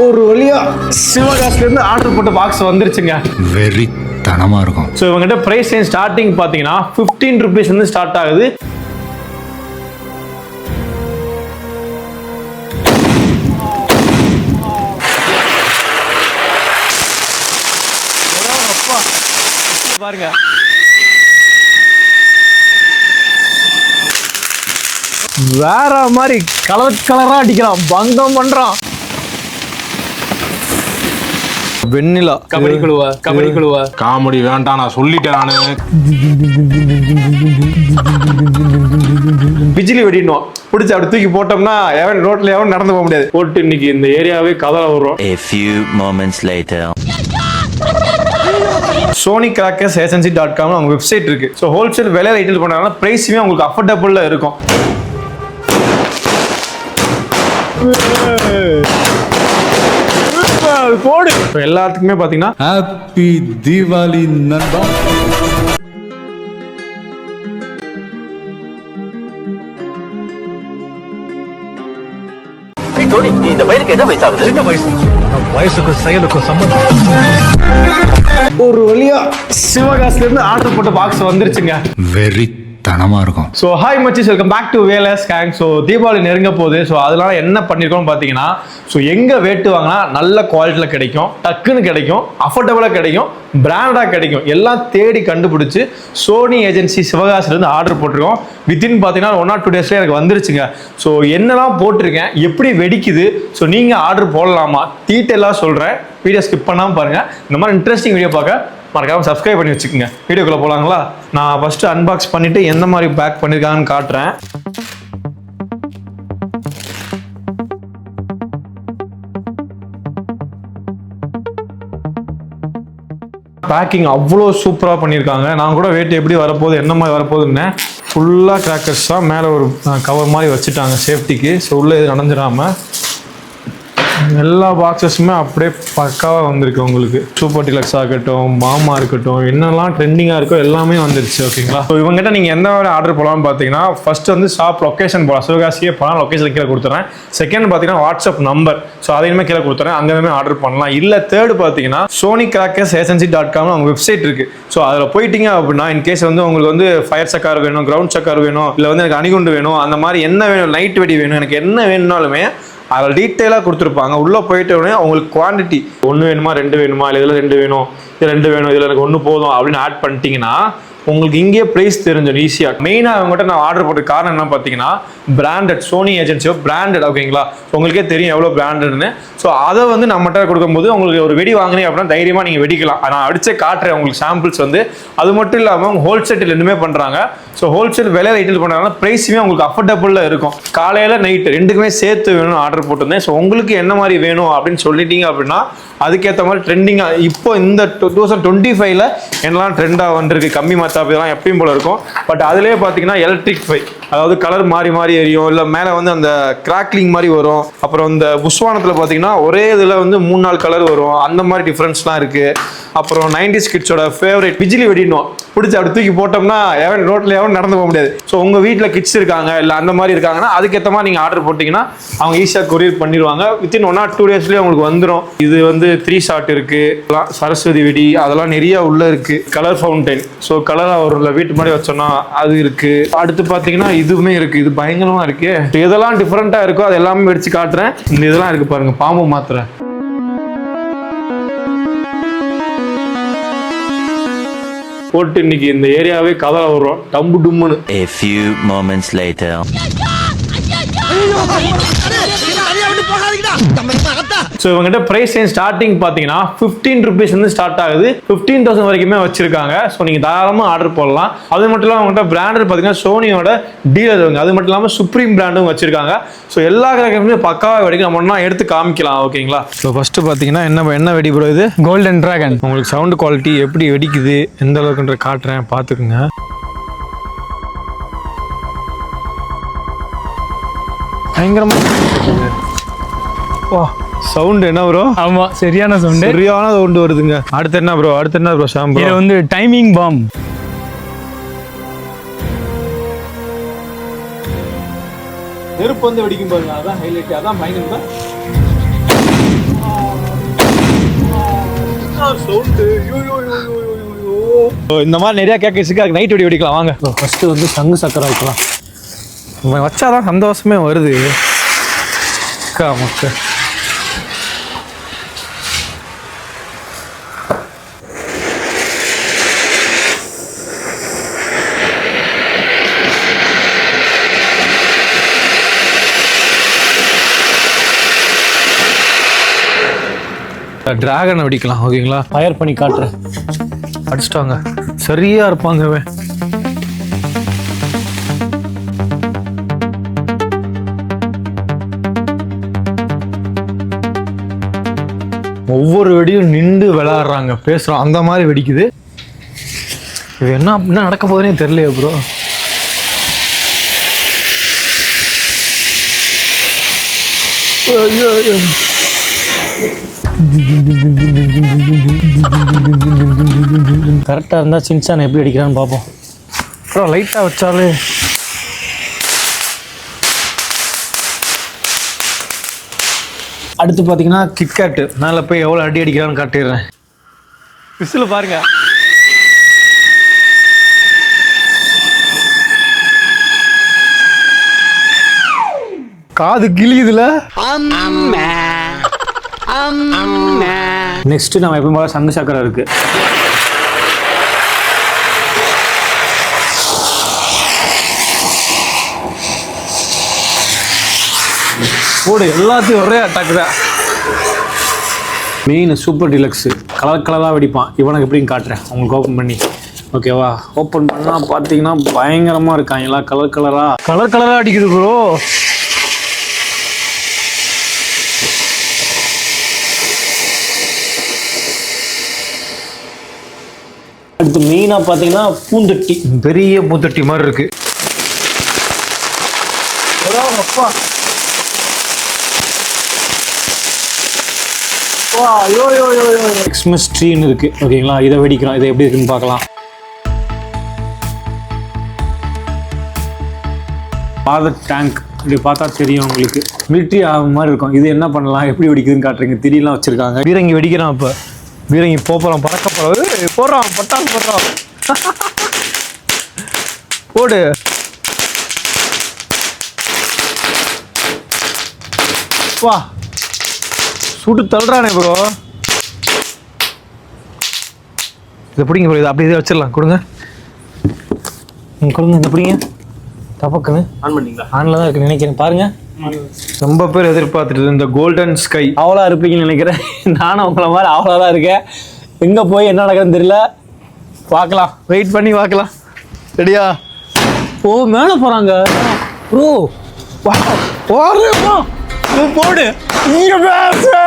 ஒரு வழியா சிவகாசில இருந்து ஆர்டர் போட்ட பாக்ஸ் வந்துருச்சுங்க. வெரி தனமா இருக்கும். ஸோ இவங்ககிட்ட பிரைஸ் ஸ்டார்டிங் பார்த்தீங்கன்னா 15 rupees வந்து ஸ்டார்ட் ஆகுது. பாருங்க, வேற மாதிரி கலர் கலரா அடிக்கிறான், பங்கம் பண்றான். வெண்ணிலா கபடி குழுவா காமெடி வேண்டாம், நான் சொல்லிட்டேன் நானு. பிஜிலி வெடினோம் பிடிச்சி அப்படி தூக்கி போட்டோம்னா எவன் ரோட்ல எவன் நடந்து போக முடியாது. போட்டு இன்னைக்கு இந்த ஏரியாவே கதற வரும். A few moments later. sonycrackers.com அவங்க வெப்சைட் இருக்கு. ஸோ ஹோல்சேல் விலையில ரீட்டைல் பண்ணாங்கன்னா பிரைஸுமே உங்களுக்கு அஃபோர்டபுள்ல இருக்கும். போடு எல்லாத்துக்குமே பாத்தீங்கன்னா ஹாப்பி தீபாவளி நண்பா. இந்த பையனுக்கு என்ன வயசாகுது? சின்ன வயசுக்கும் செயலுக்கும் சம்பந்தம். ஒரு வழியா சிவகாசில இருந்து ஆர்டர் போட்ட பாக்ஸ் வந்துருச்சுங்க. வெரி தனமா இருக்கும். ஸோ ஹாய் மச்சிஸ், welcome back to Vela's gang. So Deepavali நெருங்க போகுது. ஸோ அதனால என்ன பண்ணியிருக்கோம்னு பார்த்தீங்கன்னா, ஸோ எங்கே வேட்டு வாங்கினா நல்ல குவாலிட்டியில் கிடைக்கும், டக்குன்னு கிடைக்கும், அஃபோர்டபுளாக கிடைக்கும், பிராண்டாக கிடைக்கும், எல்லாம் தேடி கண்டுபிடிச்சி சோனி ஏஜென்சி சிவகாசிலேருந்து ஆர்டர் போட்டிருக்கோம். வித்தின் பார்த்தீங்கன்னா 1 or 2 daysலேயே எனக்கு வந்துருச்சுங்க. ஸோ என்னெல்லாம் போட்டிருக்கேன், எப்படி வெடிக்குது, ஸோ நீங்கள் ஆர்டர் போடலாமா, டீட்டெயிலாக சொல்கிறேன். வீடியோ ஸ்கிப் பண்ணாமல் பாருங்கள். இந்த மாதிரி இன்ட்ரெஸ்டிங் வீடியோ பார்க்க மறக்காம சப்ஸ்கிரைப் பண்ணி வச்சுக்கோங்க. வீடியோக்குள்ள போலாங்களா? நான் ஃபர்ஸ்ட் அன்பாக்ஸ் பண்ணிட்டு எந்த மாதிரி பேக் பண்ணிருக்காங்கன்னு காட்டுறேன். பேக்கிங் அவ்வளோ சூப்பராக பண்ணியிருக்காங்க. நான் கூட வெயிட் எப்படி வரப்போகுது, என்ன மாதிரி வரப்போகுதுன்னு. ஃபுல்லாக கிராக்கர்ஸ் தான், மேலே ஒரு கவர் மாதிரி வச்சுட்டாங்க சேஃப்டிக்கு. ஸோ உள்ளே இது நடந்துடாமல் எல்லா பாக்ஸஸுமே அப்படியே பக்காவாக வந்திருக்கு. உங்களுக்கு சூப்பர் டிலக்ஸ் ஆகட்டும், மாமா இருக்கட்டும், என்னெல்லாம் ட்ரெண்டிங்காக இருக்கோ எல்லாமே வந்துருச்சு. ஓகேங்களா? ஸோ இவங்ககிட்ட நீங்கள் எந்த மாதிரி ஆர்டர் போகலான்னு பார்த்தீங்கன்னா, ஃபர்ஸ்ட் வந்து ஷாப் லொக்கேஷன் போகலாம். சிவகாசியே போகலாம், லொக்கேஷன் கீழே கொடுத்துறேன். செகண்ட் பார்த்தீங்கன்னா வாட்ஸ்அப் நம்பர், ஸோ அதையுமே கீழே கொடுத்துறேன், அங்கேயுமே ஆர்டர் பண்ணலாம். இல்லை தேர்டு பார்த்தீங்கன்னா sonycrackers.com அவங்க வெப்சைட் இருக்கு. ஸோ அதில் போயிட்டீங்க அப்படின்னா, இன்கேஸ் வந்து உங்களுக்கு வந்து ஃபயர் சக்கார் வேணும், கிரவுண்ட் சக்கார் வேணும், இல்லை வந்து எனக்கு அணிகுண்டு வேணும், அந்த மாதிரி என்ன வேணும், நைட் வெடி வேணும், எனக்கு என்ன வேணும்னாலுமே அதில் டீட்டெயிலாக கொடுத்துருப்பாங்க. உள்ளே போயிட்டு உடனே உங்களுக்கு குவான்டிட்டி 1 வேணுமா 2 வேணுமா, இல்லை இதில் 2 வேணும், இது 2 வேணும், இதில் எனக்கு 1 போதும் அப்படின்னு ஆட் பண்ணிட்டீங்கன்னா உங்களுக்கு இங்கே ப்ரைஸ் தெரிஞ்சிடும் ஈஸியாக. மெயினாக அவங்ககிட்ட நான் ஆர்டர் போட்ட காரணம் என்ன பார்த்தீங்கன்னா, பிராண்டட், சோனி ஏஜென்சியோ பிராண்டட். ஓகேங்களா? உங்களுக்கே தெரியும் எவ்வளோ பிராண்டட்னு. ஸோ அதை வந்து நம்மகிட்ட கொடுக்கும்போது உங்களுக்கு ஒரு வெடி வாங்கினீங்க அப்படின்னா தைரியமாக நீங்கள் வெடிக்கலாம். நான் அடிச்சே காட்டுறேன் உங்களுக்கு சாம்பிள்ஸ் வந்து. அது மட்டும் இல்லாமல் அவங்க ஹோல்சேல் ரெண்டுமே பண்ணுறாங்க. ஸோ ஹோல்சேல் விலையை ரீட்டைல் பண்ணுறாங்கன்னா ப்ரைஸுமே உங்களுக்கு அஃபோர்டபுளில் இருக்கும். காலையில் நைட்டு ரெண்டுக்குமே சேர்த்து வேணும்னு ஆர்டர் போட்டிருந்தேன். ஸோ உங்களுக்கு என்ன மாதிரி வேணும் அப்படின்னு சொல்லிட்டீங்க அப்படின்னா அதுக்கேற்ற மாதிரி ட்ரெண்டிங்காக இப்போ இந்த 2025ல் என்னெல்லாம் ட்ரெண்டாக வந்துருக்கு, கம்மி மத்தாப்பு இதெல்லாம் எப்பயும் போல இருக்கும். பட் அதிலே பார்த்தீங்கன்னா எலக்ட்ரிக் ஃபை, அதாவது கலர் மாறி மாறி எரியும், இல்லை மேலே வந்து அந்த கிராக்லிங் மாதிரி வரும். அப்புறம் இந்த புஸ்வானத்தில் பார்த்தீங்கன்னா ஒரே இதில் வந்து 3-4 கலர் வரும். அந்த மாதிரி டிஃப்ரென்ஸ்லாம் இருக்குது. அப்புறம் 90s கிட்ஸோட ஃபேவரட் பிஜிலி வெடினோம் பிடிச்சி அப்படி தூக்கி போட்டோம்னா எவன் ரோட்டில் எவன் நடந்து போக முடியாது. ஸோ உங்கள் வீட்டில் கிட்ஸ் இருக்காங்க, இல்லை அந்த மாதிரி இருக்காங்கன்னா அதுக்கேற்ற மாதிரி நீங்கள் ஆர்டர் போட்டிங்கன்னா அவங்க ஈஸியாக கொரியர் பண்ணிடுவாங்க. வித்தின் 1 or 2 daysலேயே உங்களுக்கு வந்துடும். இது வந்து 3 shot இருக்குது, சரஸ்வதி வெடி அதெல்லாம் நிறைய உள்ள இருக்குது. கலர் ஃபவுண்டைன், ஸோ கலராக வரும்ல வீட்டு மாதிரி வச்சோன்னா அது இருக்குது. அடுத்து பார்த்தீங்கன்னா இதுவுமே இருக்குது. இது பயங்கரமாக இருக்குது. எதெல்லாம் டிஃப்ரெண்ட்டாக இருக்கோ அது எல்லாமே வெடிச்சு காட்டுறேன். இந்த இதெல்லாம் இருக்குது பாருங்கள், பாம்பு மாத்திரை. போட்டு இன்னைக்கு இந்த ஏரியாவே கதற வரும், டம்பு டும்முன்னு. A few moments later. So இவங்ககிட்ட ப்ரைஸ் ஸ்டார்டிங் பார்த்தீங்கன்னா 15 rupees வந்து ஸ்டார்ட் ஆகுது. 15,000 வரைக்குமே வச்சிருக்காங்க. ஸோ நீங்கள் தாராளமாக ஆர்டர் போடலாம். அது மட்டும் இல்லாமல் அவங்ககிட்ட பிராண்டட் பார்த்தீங்கன்னா சோனியோட டீலர் இவங்க. அது மட்டும் இல்லாமல் சுப்ரீம் பிராண்டும் வச்சிருக்காங்க. ஸோ எல்லா கிராக்கருமே பக்காவாக வெடிக்கும். நம்ம ஒன்றா எடுத்து காமிக்கலாம். ஓகேங்களா? ஸோ ஃபர்ஸ்ட் பார்த்தீங்கன்னா என்ன வெடி ப்ரோ இது? Golden dragon. உங்களுக்கு சவுண்ட் குவாலிட்டி எப்படி வெடிக்குது எந்த அளவுக்குன்ற காட்டுறேன், பார்த்துக்குங்க. பயங்கரமா வா, சவுண்ட் என்ன ப்ரோ? ஆமா, சரியான சவுண்ட் வருதுங்க. அடுத்து என்ன ப்ரோ? ஷாம் ப்ரோ, இது வந்து டைமிங் பாம். நெருப்பு வந்து வெடிக்கும் பாருங்க, அதான் ஹைலைட், அதான் மைனஸ் தான். இந்த மாதிரி நிறைய கேட்கறதுக்கு அதுக்கு நைட் வெடி வெடிக்கலாம் வாங்க. ஃபர்ஸ்ட் வந்து சங்கு சக்கரை வைக்கலாம். நம்ம வச்சாதான் சந்தோஷமே வருது. மக்க டிராகனை வெடிக்கலாம். ஓகேங்களா? ஃபயர் பண்ணி காட்டுறேன். அடிச்சிட்டாங்க. சரியா இருப்பாங்க அவன். ஒவ்வொரு வெடியும் நின்று விளையாடுறாங்க, பேசுறோம், அந்த மாதிரி வெடிக்குது. இது என்ன அப்படின்னா நடக்க போதுனே தெரியலையே ப்ரோ. கரெக்டாக இருந்தால் சின்சான் எப்படி அடிக்கிறான்னு பார்ப்போம். அப்புறம் லைட்டாக வச்சாலே அடுத்து பார்த்தீங்கன்னா கிட்கேட்டு மேலே போய் எவ்வளோ அடி அடிக்கிறான்னு காட்டிடுறேன். விசில் பாருங்க. காது கிளியுதுல. நெக்ஸ்ட் நம்ம எப்பவும் போல சங்கு சக்கரை இருக்கு. போடு, எல்லாத்தையும் ஒரே அட்டாக் தான். மெயின் சூப்பர் டிலக்ஸ் கலர் கலராக வெடிப்பான். இவனுக்கு எப்படின்னு காட்டுறேன் உங்களுக்கு ஓப்பன் பண்ணி. ஓகேவா? ஓப்பன் பண்ணால் பார்த்தீங்கன்னா பயங்கரமாக இருக்கான். எல்லாம் கலர் கலராக அடிக்குது ப்ரோ. அடுத்து மெயினாக பார்த்தீங்கன்னா பூந்தொட்டி. பெரிய பூந்தொட்டி மாதிரி இருக்கு. அப்பா எக்ஸ்மஸ் ட்ரீன்னு இருக்கு. ஓகேங்களா? இதை வெடிக்கிறோம். இதை எப்படி இருக்குன்னு பார்க்கலாம். ஃபாதர் டேங்க் இப்படி பார்த்தா தெரியும் உங்களுக்கு. மிலிட்ரி ஆகும் மாதிரி இருக்கும். இது என்ன பண்ணலாம், எப்படி வெடிக்குதுன்னு காட்டுறீங்க. திரியெல்லாம் வச்சிருக்காங்க. பீரங்கி வெடிக்கிறான். இப்போ பீரங்கி போறான், பறக்க போறான், பட்டாசு போடுறான். போடு. வா, சுட்டு தள்ளுறானே ப்ரோ. இதை பிடிங்க ப்ரோ. இதை அப்படியே இதை வச்சிடலாம். கொடுங்க கொடுங்க. இந்த பிடிங்க. தப்பக்குன்னு ஆன் பண்ணிங்களா? ஆன்ல தான் இருக்கு நினைக்கிறேன். பாருங்க, ரொம்ப பேர் எதிர்பார்த்துட்டு இந்த கோல்டன் ஸ்கை. அவ்வளோ இருப்பீங்கன்னு நினைக்கிறேன். நானும் உங்களை மாதிரி அவ்வளோதான் இருக்கேன். எங்கே போய் என்ன நடக்குதுன்னு தெரியல. பார்க்கலாம், வெயிட் பண்ணி பார்க்கலாம். ரெடியா? ஓ, மேலே போகிறாங்க ப்ரோ. போடு. இங்க பேசு.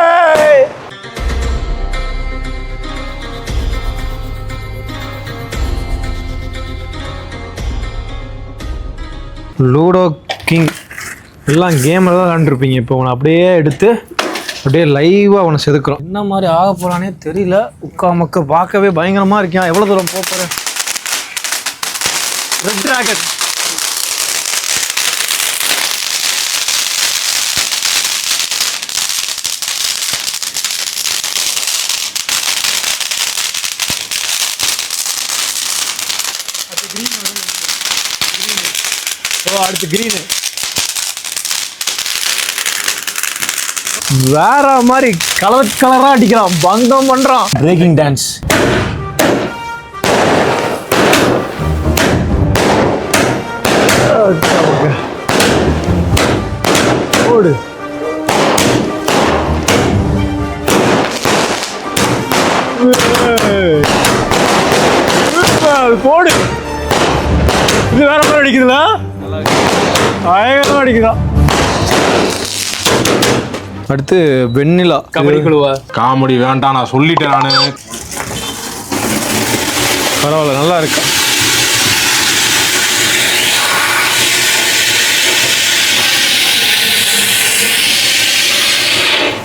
லூடோ கிங் எல்லாம் கேமில் தான் விளாண்டுருப்பீங்க. இப்போ அவனை அப்படியே எடுத்து அப்படியே லைவாக அவனை செதுக்குறோம். என்ன மாதிரி ஆக போகிறானே தெரியல. உட்காமக்க பார்க்கவே பயங்கரமாக இருக்கான். எவ்வளோ தூரம் போகிறேன். Red dragon. அடுத்து கிரீனு. வேற மாதிரி கலர் கலரா அடிக்கிறான், பங்கம் பண்றான். Breaking dance. ஓடு. போடு. இது வேற மாதிரி அடிக்குதுல. பயங்கரமா அடிக்குதான். அடுத்து வெண்ணிலா. கபடி குழுவா. காமெடி வேண்டாம், நான் சொல்லிட்டேன். நானு பரவாயில்ல, நல்லா இருக்கா.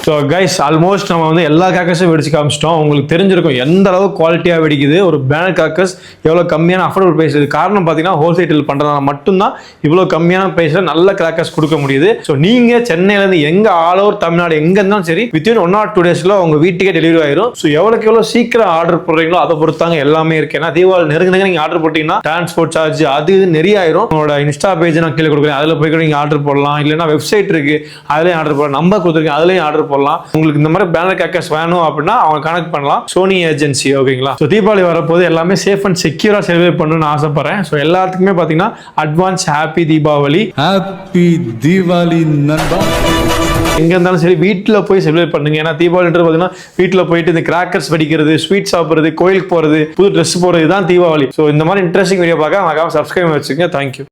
ஸோ கைஸ் ஆல்மோஸ்ட் நம்ம வந்து எல்லா கிராக்கர்ஸும் வெடிச்சு காமிச்சிட்டோம். உங்களுக்கு தெரிஞ்சிருக்கும் எந்த அளவுக்கு குவாலிட்டியாக வெடிக்குது. ஒரு பேனர் கிராக்கர்ஸ் எவ்வளோ கம்மியான அஃபோர்டபுள் ப்ரைஸ். இது காரணம் பார்த்தீங்கன்னா ஹோல்சேல் பண்ணுறதுனால மட்டும்தான் இவ்வளோ கம்மியான ப்ரைஸில் நல்ல கிராக்கர்ஸ் கொடுக்க முடியுது. ஸோ நீங்கள் சென்னையிலேருந்து எங்கே ஆல் ஓவர் தமிழ்நாடு எங்கே இருந்தாலும் சரி வித்தின் 1 or 2 daysல உங்கள் வீட்டுக்கே டெலிவரி ஆயிரும். ஸோ எவ்வளோ சீக்கிரம் ஆர்டர் போடுறீங்களோ அதை பொறுத்தாங்க எல்லாமே இருக்கு. ஏன்னா தீபாவளி நெருங்க நீங்கள் ஆர்டர் போட்டிங்கன்னா டிரான்ஸ்போர்ட் சார்ஜ் அது இது நிறைய ஆயிரும். உங்களோட இன்ஸ்டா பேஜ் நான் கீழே கொடுக்குறேன், அதில் போய் நீங்கள் ஆர்டர் போடலாம். இல்லைன்னா வெப்சைட் இருக்கு, அதுலேயும் ஆர்டர் போடலாம். நம்பர் கொடுத்துருக்கேன், அதுலேயும் ஆர்டர் போடலாம். உங்களுக்கு இந்த மாதிரி பேனர் கிராக்கர்ஸ் வேணும் அப்படின்னா அவங்க கனெக்ட் பண்ணலாம். Sony agency. ஓகேங்களா? ஸோ தீபாவளி வரப்போது எல்லாமே சேஃப் அண்ட் செக்யூரா செலிப்ரேட் பண்ணணும்னு ஆசைப்படுறேன். ஸோ எல்லாத்துக்குமே பார்த்தீங்கன்னா advance happy Deepavali. Happy Deepavali நண்பா. எங்க இருந்தாலும் சரி வீட்டில் போய் செலிப்ரேட் பண்ணுங்க. ஏன்னா தீபாவளின்றது பார்த்தீங்கன்னா வீட்டில் போயிட்டு இந்த கிராக்கர்ஸ் வெடிக்கிறது, ஸ்வீட் சாப்பிட்றது, கோயிலுக்கு போகிறது, புது ட்ரெஸ் போடுறது தான் தீபாவளி. ஸோ இந்த மாதிரி இன்ட்ரெஸ்டிங் வீடியோ பார்க்க மறக்காம சப்ஸ்கிரைப் வச்சுக்கோங்க. தேங்க்யூ.